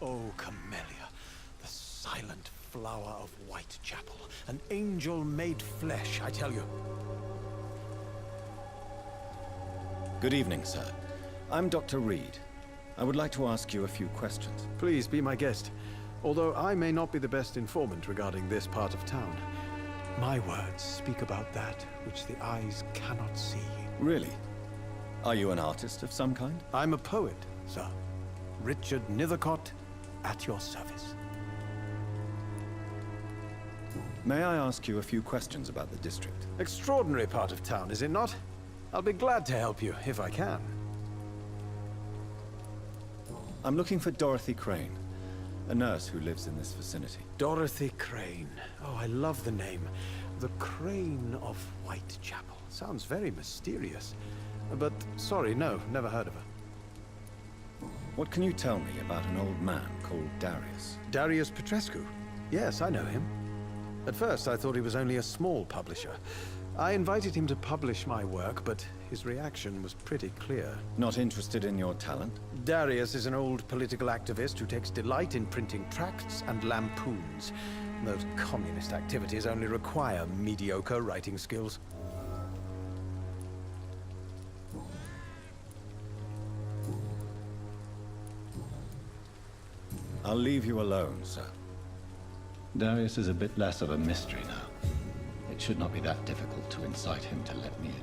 Oh, Camellia, the silent flower of Whitechapel. An angel made flesh, I tell you. Good evening, sir. I'm Dr. Reed. I would like to ask you a few questions. Please be my guest. Although I may not be the best informant regarding this part of town, my words speak about that which the eyes cannot see. Really? Are you an artist of some kind? I'm a poet, sir. Richard Nethercott, at your service. May I ask you a few questions about the district? Extraordinary part of town, is it not? I'll be glad to help you, if I can. I'm looking for Dorothy Crane, a nurse who lives in this vicinity. Dorothy Crane. Oh, I love the name. The Crane of Whitechapel. Sounds very mysterious. But, sorry, no, never heard of her. What can you tell me about an old man called Darius? Darius Petrescu? Yes, I know him. At first, I thought he was only a small publisher. I invited him to publish my work, but his reaction was pretty clear. Not interested in your talent? Darius is an old political activist who takes delight in printing tracts and lampoons. Those communist activities only require mediocre writing skills. I'll leave you alone, sir. Darius is a bit less of a mystery now. It should not be that difficult to incite him to let me in.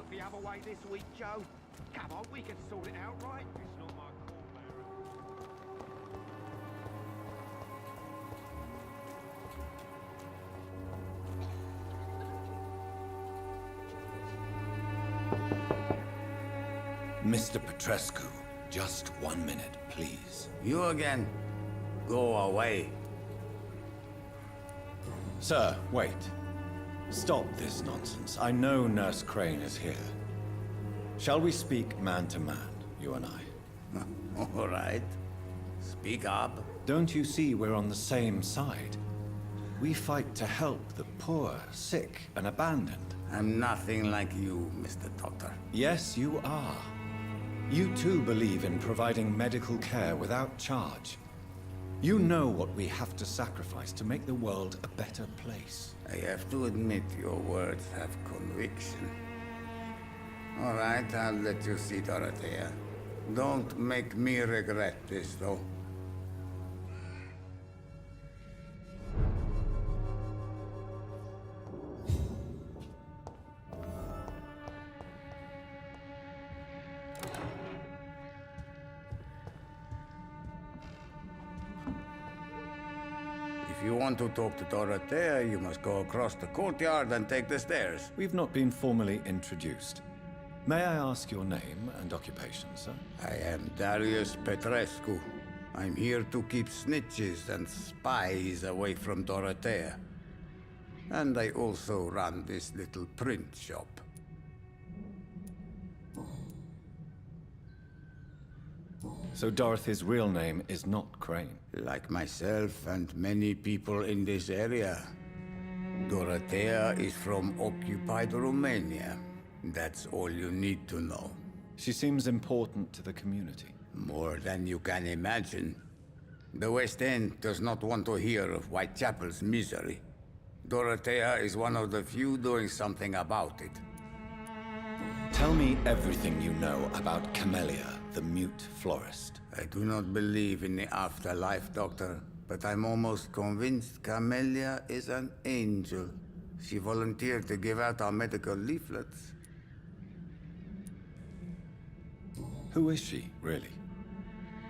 The other way this week, Joe. Come on, we can sort it out, right? It's not my call, Mr. Petrescu, just 1 minute, please. You again? Go away. Sir, wait. Stop this nonsense. I know Nurse Crane is here. Shall we speak man to man, you and I? All right. Speak up. Don't you see we're on the same side? We fight to help the poor, sick, and abandoned. I'm nothing like you, Mr. Doctor. Yes, you are. You too believe in providing medical care without charge. You know what we have to sacrifice to make the world a better place. I have to admit your words have conviction. All right, I'll let you see Dorothea. Don't make me regret this, though. If you want to talk to Dorothea, you must go across the courtyard and take the stairs. We've not been formally introduced. May I ask your name and occupation, sir? I am Darius Petrescu. I'm here to keep snitches and spies away from Dorothea. And I also run this little print shop. So Dorothy's real name is not Crane. Like myself and many people in this area, Dorothea is from occupied Romania. That's all you need to know. She seems important to the community. More than you can imagine. The West End does not want to hear of Whitechapel's misery. Dorothea is one of the few doing something about it. Tell me everything you know about Camellia, the mute florist. I do not believe in the afterlife, Doctor, but I'm almost convinced Camellia is an angel. She volunteered to give out our medical leaflets. Who is she, really?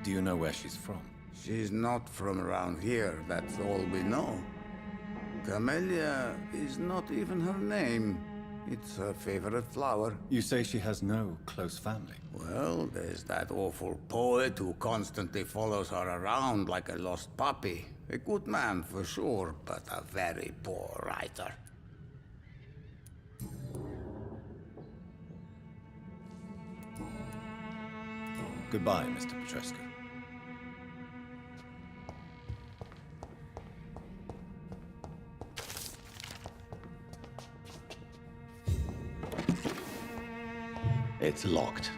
Do you know where she's from? She's not from around here, that's all we know. Camellia is not even her name. It's her favorite flower. You say she has no close family. Well, there's that awful poet who constantly follows her around like a lost puppy. A good man for sure, but a very poor writer. Goodbye, Mr. Petrescu. It's locked.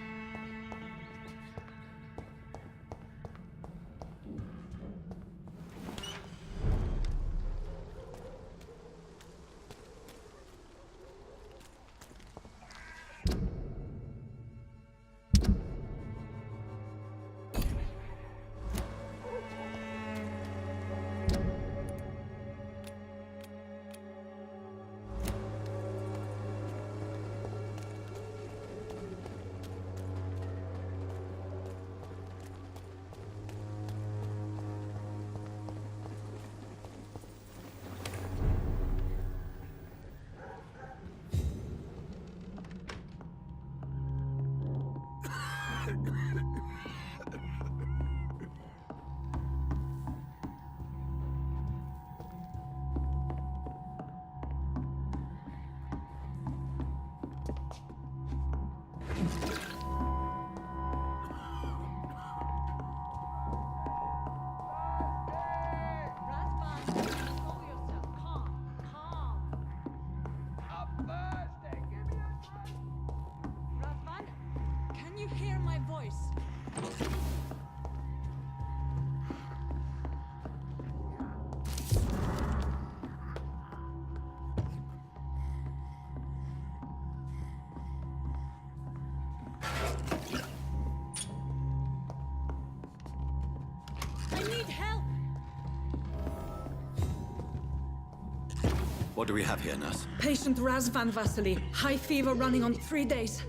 What do we have here, nurse? Patient Razvan Vasily. High fever running on 3 days.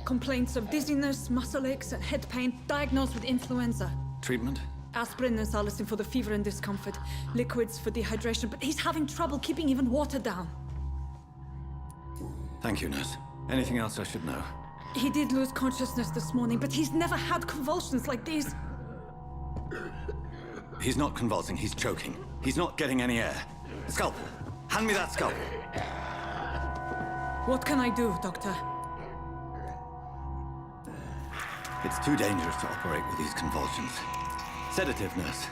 Complaints of dizziness, muscle aches, and head pain. Diagnosed with influenza. Treatment? Aspirin and salicin for the fever and discomfort. Liquids for dehydration, but he's having trouble keeping even water down. Thank you, nurse. Anything else I should know? He did lose consciousness this morning, but he's never had convulsions like these. He's not convulsing, he's choking. He's not getting any air. Scalpel! Hand me that scalpel! What can I do, Doctor? It's too dangerous to operate with these convulsions. Sedative, nurse.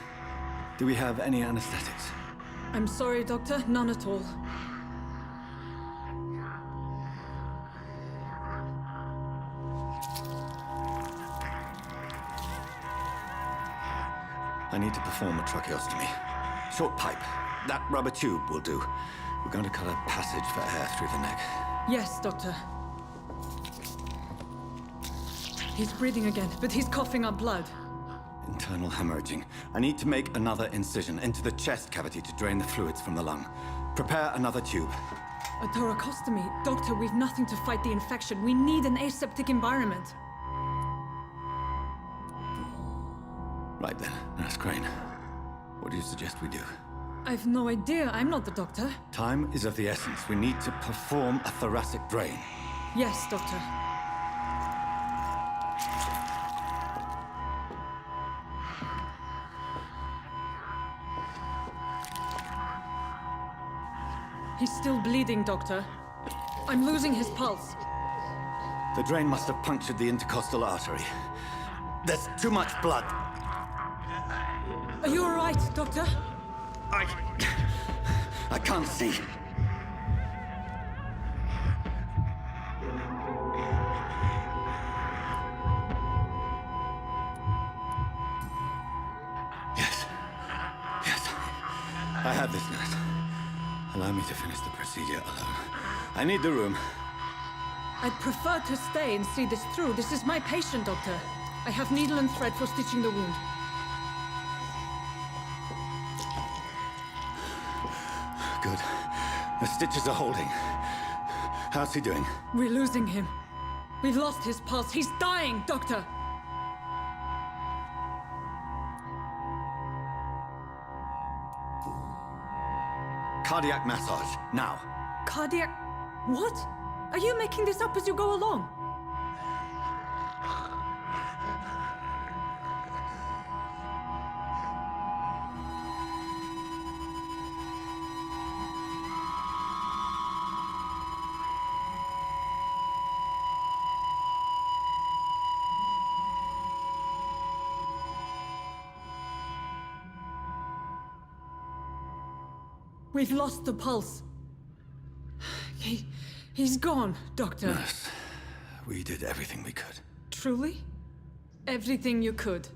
Do we have any anesthetics? I'm sorry, Doctor. None at all. I need to perform a tracheostomy. Short pipe. That rubber tube will do. We're going to cut a passage for air through the neck. Yes, Doctor. He's breathing again, but he's coughing up blood. Internal hemorrhaging. I need to make another incision into the chest cavity to drain the fluids from the lung. Prepare another tube. A thoracostomy? Doctor, we've nothing to fight the infection. We need an aseptic environment. Right then, Nurse Crane. What do you suggest we do? I've no idea. I'm not the doctor. Time is of the essence. We need to perform a thoracic drain. Yes, Doctor. He's still bleeding, Doctor. I'm losing his pulse. The drain must have punctured the intercostal artery. There's too much blood. Are you all right, Doctor? I can't see. Yes. Yes. I have this, nurse. Allow me to finish the procedure alone. I need the room. I'd prefer to stay and see this through. This is my patient, Doctor. I have needle and thread for stitching the wound. Good. The stitches are holding. How's he doing? We're losing him. We've lost his pulse. He's dying, Doctor! Cardiac massage, now. Cardiac... What? Are you making this up as you go along? We've lost the pulse. He's gone, Doctor. Nurse, we did everything we could. Truly? Everything you could.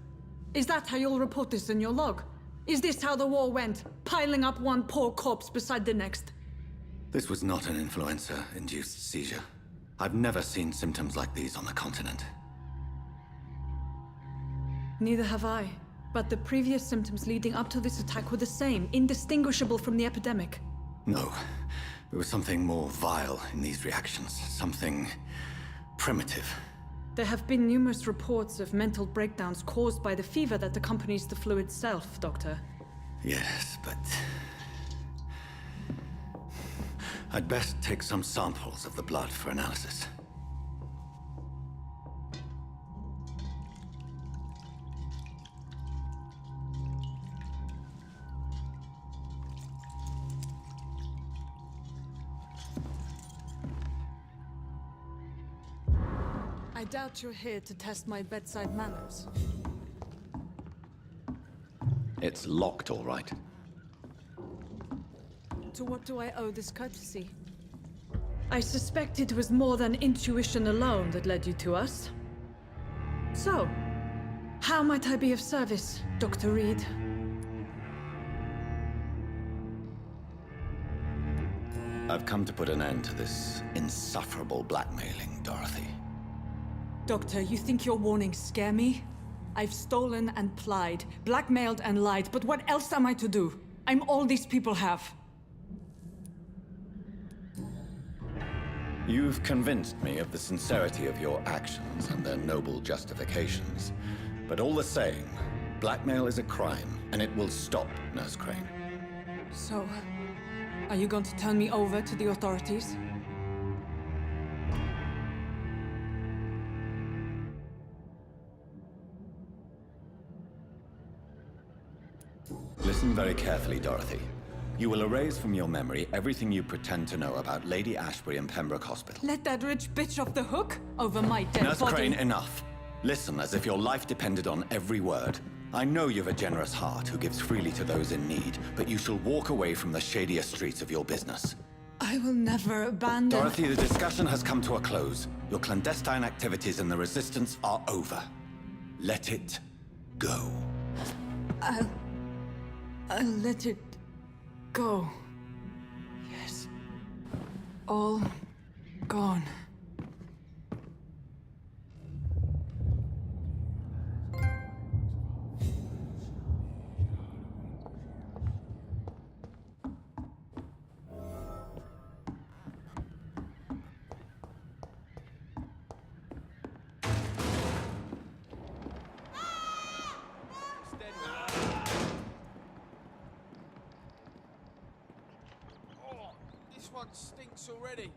Is that how you'll report this in your log? Is this how the war went? Piling up one poor corpse beside the next? This was not an influenza-induced seizure. I've never seen symptoms like these on the continent. Neither have I. But the previous symptoms leading up to this attack were the same, indistinguishable from the epidemic. No. There was something more vile in these reactions. Something primitive. There have been numerous reports of mental breakdowns caused by the fever that accompanies the fluid self, Doctor. Yes, but... I'd best take some samples of the blood for analysis. I doubt you're here to test my bedside manners. It's locked, all right. To what do I owe this courtesy? I suspect it was more than intuition alone that led you to us. So, how might I be of service, Dr. Reed? I've come to put an end to this insufferable blackmailing, Dorothy. Doctor, you think your warnings scare me? I've stolen and plied, blackmailed and lied, but what else am I to do? I'm all these people have. You've convinced me of the sincerity of your actions and their noble justifications. But all the same, blackmail is a crime, and it will stop, Nurse Crane. So, are you going to turn me over to the authorities? Listen very carefully, Dorothy. You will erase from your memory everything you pretend to know about Lady Ashbury and Pembroke Hospital. Let that rich bitch off the hook over my dead Nurse body. Crane, enough. Listen as if your life depended on every word. I know you've a generous heart who gives freely to those in need, but you shall walk away from the shadier streets of your business. I will never abandon... Dorothy, the discussion has come to a close. Your clandestine activities in the Resistance are over. Let it go. I'll let it go. Yes. All gone. Oh, this one stinks already.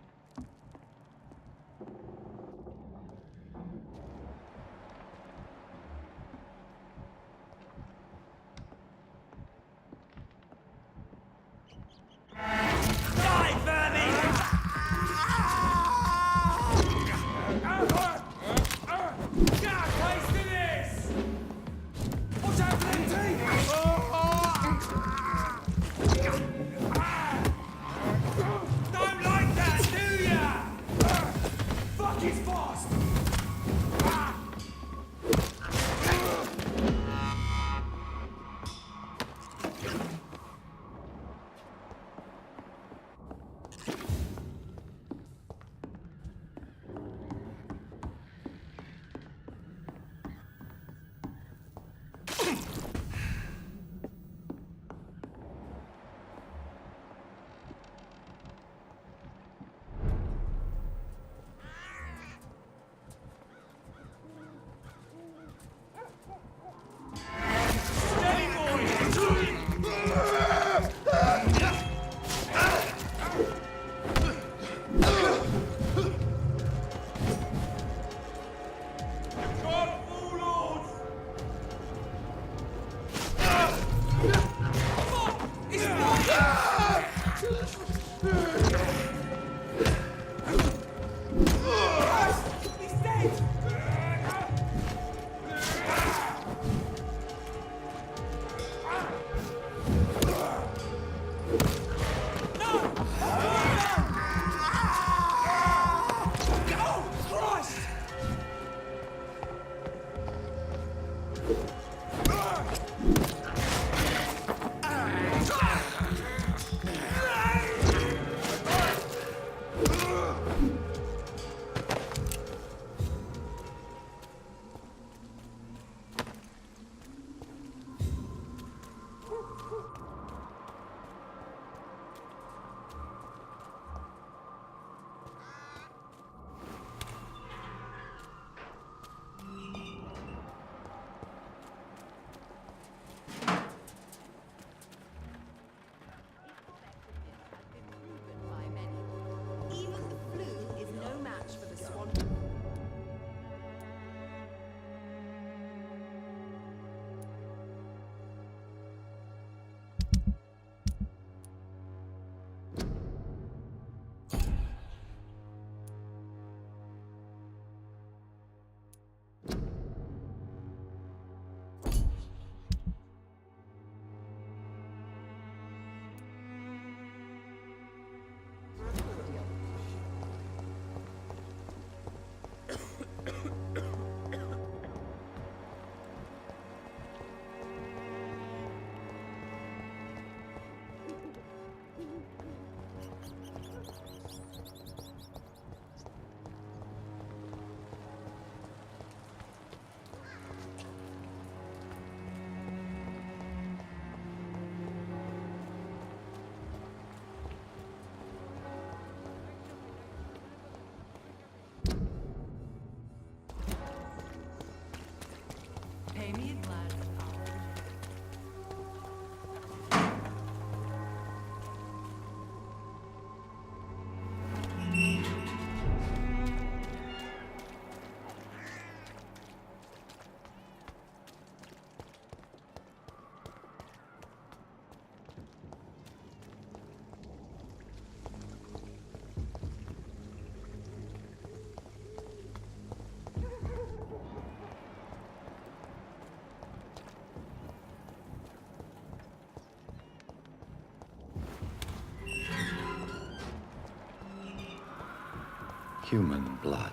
Human blood.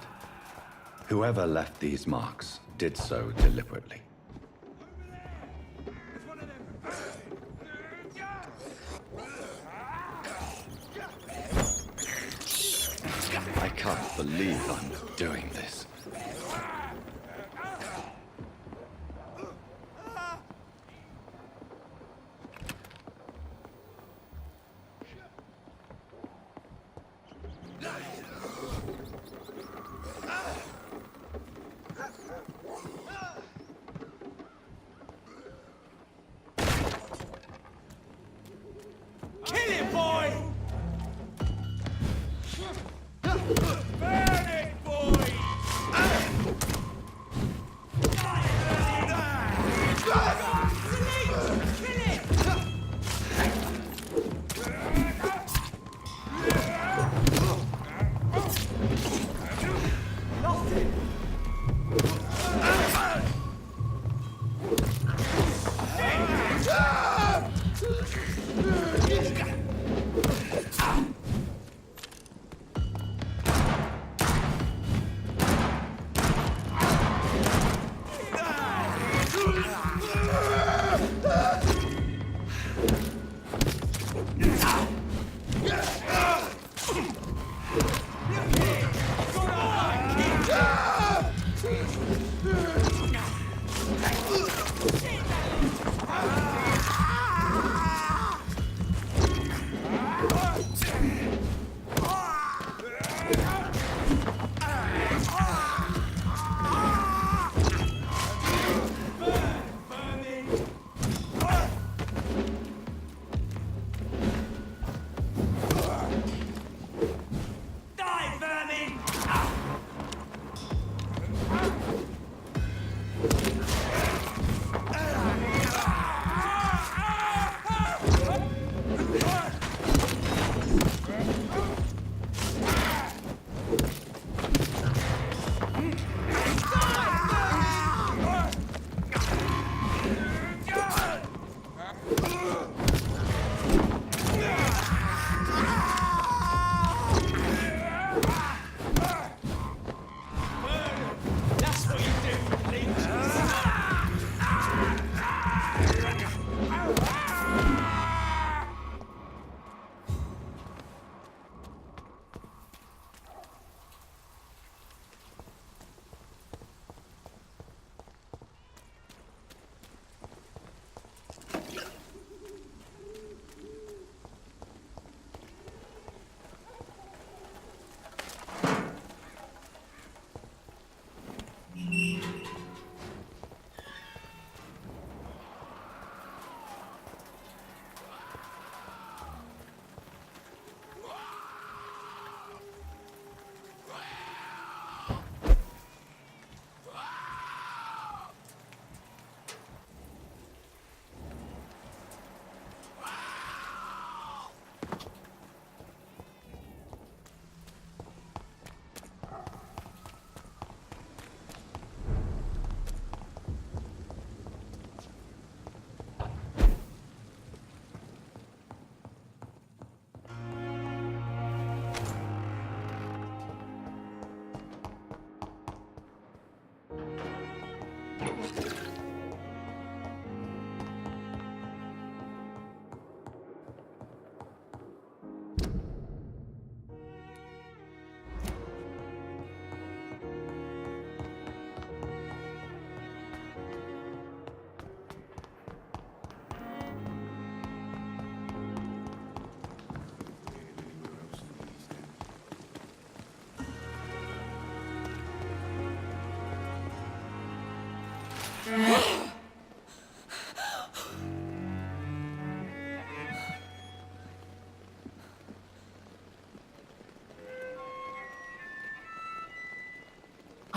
Whoever left these marks did so deliberately. There's one of believe I'm doing this.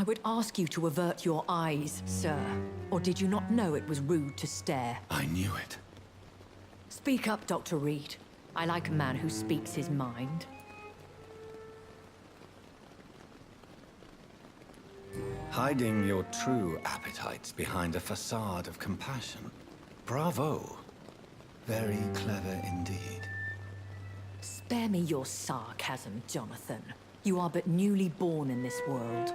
I would ask you to avert your eyes, sir. Or did you not know it was rude to stare? I knew it. Speak up, Dr. Reed. I like a man who speaks his mind. Hiding your true appetites behind a facade of compassion. Bravo. Very clever indeed. Spare me your sarcasm, Jonathan. You are but newly born in this world.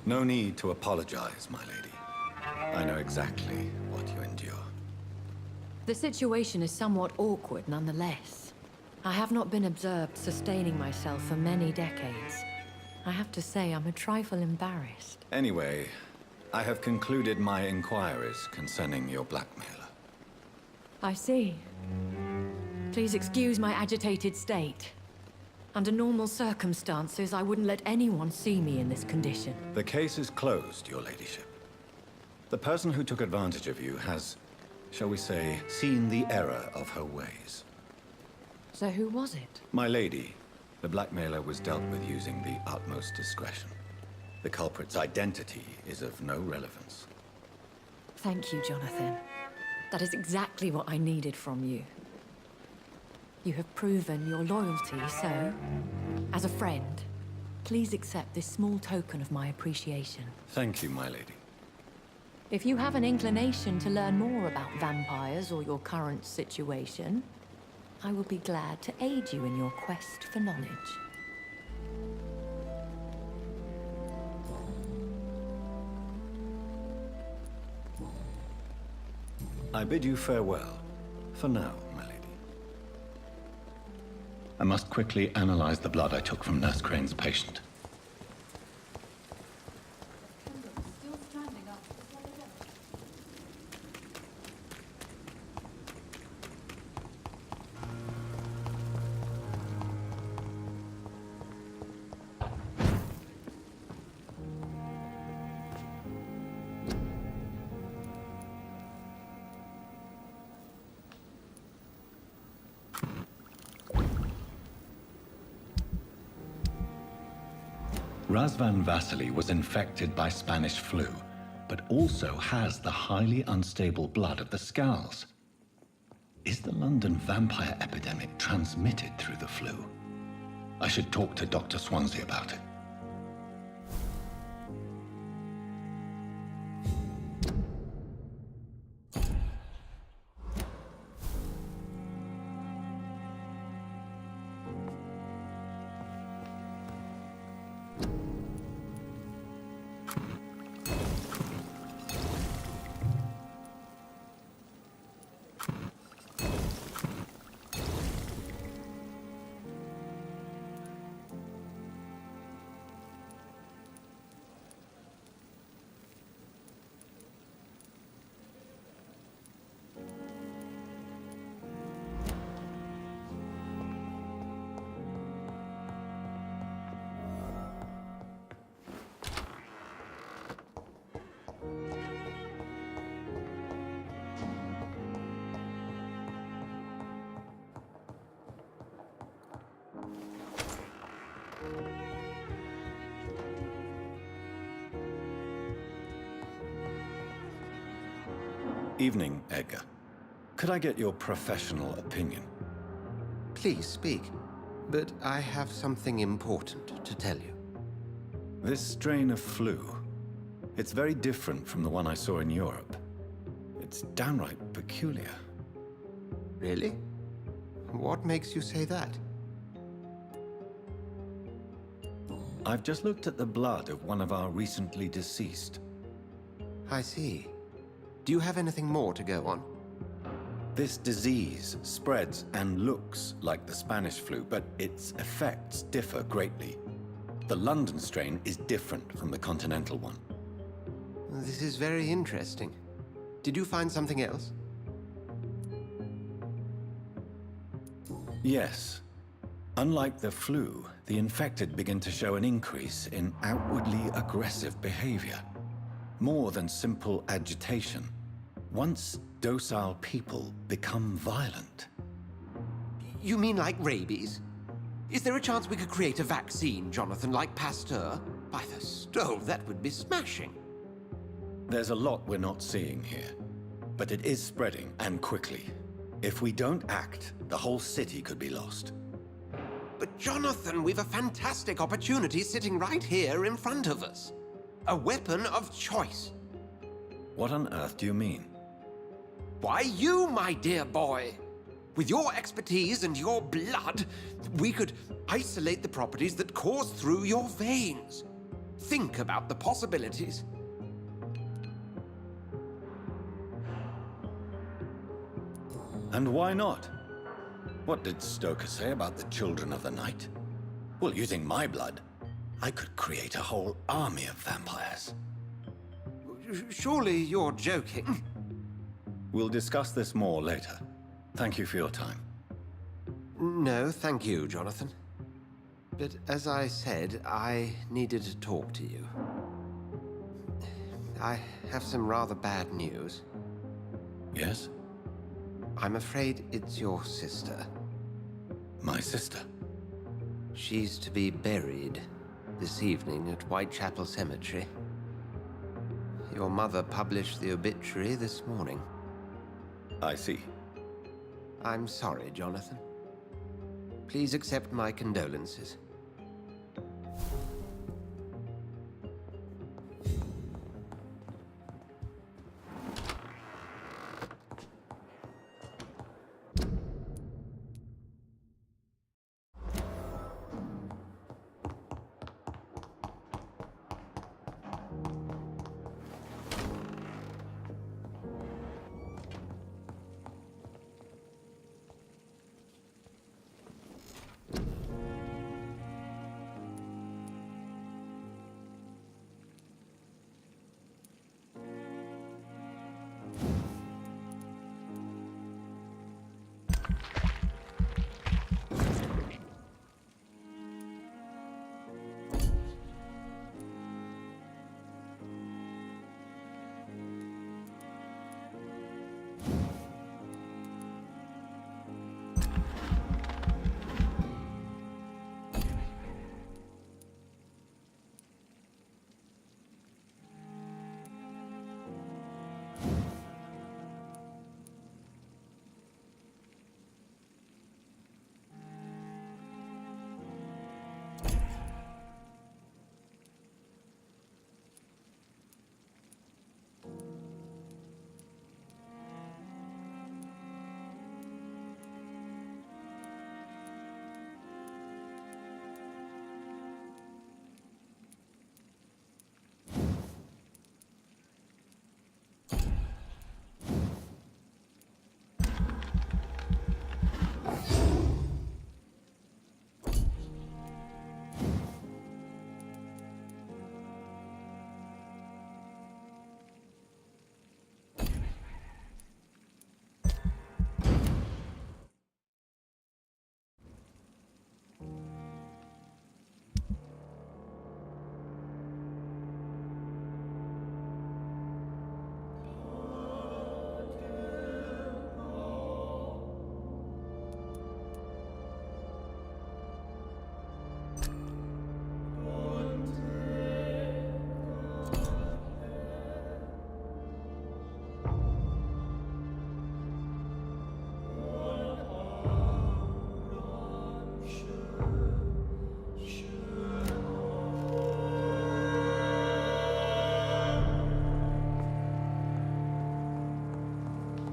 No need to apologize, my lady. I know exactly what you endure. The situation is somewhat awkward nonetheless. I have not been observed sustaining myself for many decades. I have to say I'm a trifle embarrassed. Anyway, I have concluded my inquiries concerning your blackmailer. I see. Please excuse my agitated state. Under normal circumstances, I wouldn't let anyone see me in this condition. The case is closed, your ladyship. The person who took advantage of you has, shall we say, seen the error of her ways. So who was it? My lady, the blackmailer was dealt with using the utmost discretion. The culprit's identity is of no relevance. Thank you, Jonathan. That is exactly what I needed from you. You have proven your loyalty, so, as a friend, please accept this small token of my appreciation. Thank you, my lady. If you have an inclination to learn more about vampires or your current situation, I will be glad to aid you in your quest for knowledge. I bid you farewell, for now, my lady. I must quickly analyze the blood I took from Nurse Crane's patient. Razvan Vasily was infected by Spanish flu, but also has the highly unstable blood of the Scowls. Is the London vampire epidemic transmitted through the flu? I should talk to Dr. Swansea about it. Evening, Edgar. Could I get your professional opinion? Please speak, but I have something important to tell you. This strain of flu, it's very different from the one I saw in Europe. It's downright peculiar. Really? What makes you say that? I've just looked at the blood of one of our recently deceased. I see. Do you have anything more to go on? This disease spreads and looks like the Spanish flu, but its effects differ greatly. The London strain is different from the continental one. This is very interesting. Did you find something else? Yes. Unlike the flu, the infected begin to show an increase in outwardly aggressive behavior. More than simple agitation. Once docile people become violent. You mean like rabies? Is there a chance we could create a vaccine, Jonathan, like Pasteur? By the stove, that would be smashing. There's a lot we're not seeing here. But it is spreading, and quickly. If we don't act, the whole city could be lost. But Jonathan, we've a fantastic opportunity sitting right here in front of us. A weapon of choice. What on earth do you mean? Why, you, my dear boy. With your expertise and your blood, we could isolate the properties that course through your veins. Think about the possibilities. And why not? What did Stoker say about the Children of the Night? Well, using my blood, I could create a whole army of vampires. Surely you're joking. We'll discuss this more later. Thank you for your time. No, thank you, Jonathan. But as I said, I needed to talk to you. I have some rather bad news. Yes? I'm afraid it's your sister. My sister? She's to be buried this evening at Whitechapel Cemetery. Your mother published the obituary this morning. I see. I'm sorry, Jonathan. Please accept my condolences.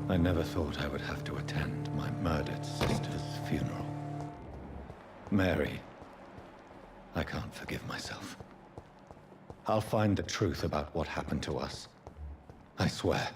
I never thought I would have to attend my murdered sister's funeral. Mary, I can't forgive myself. I'll find the truth about what happened to us. I swear.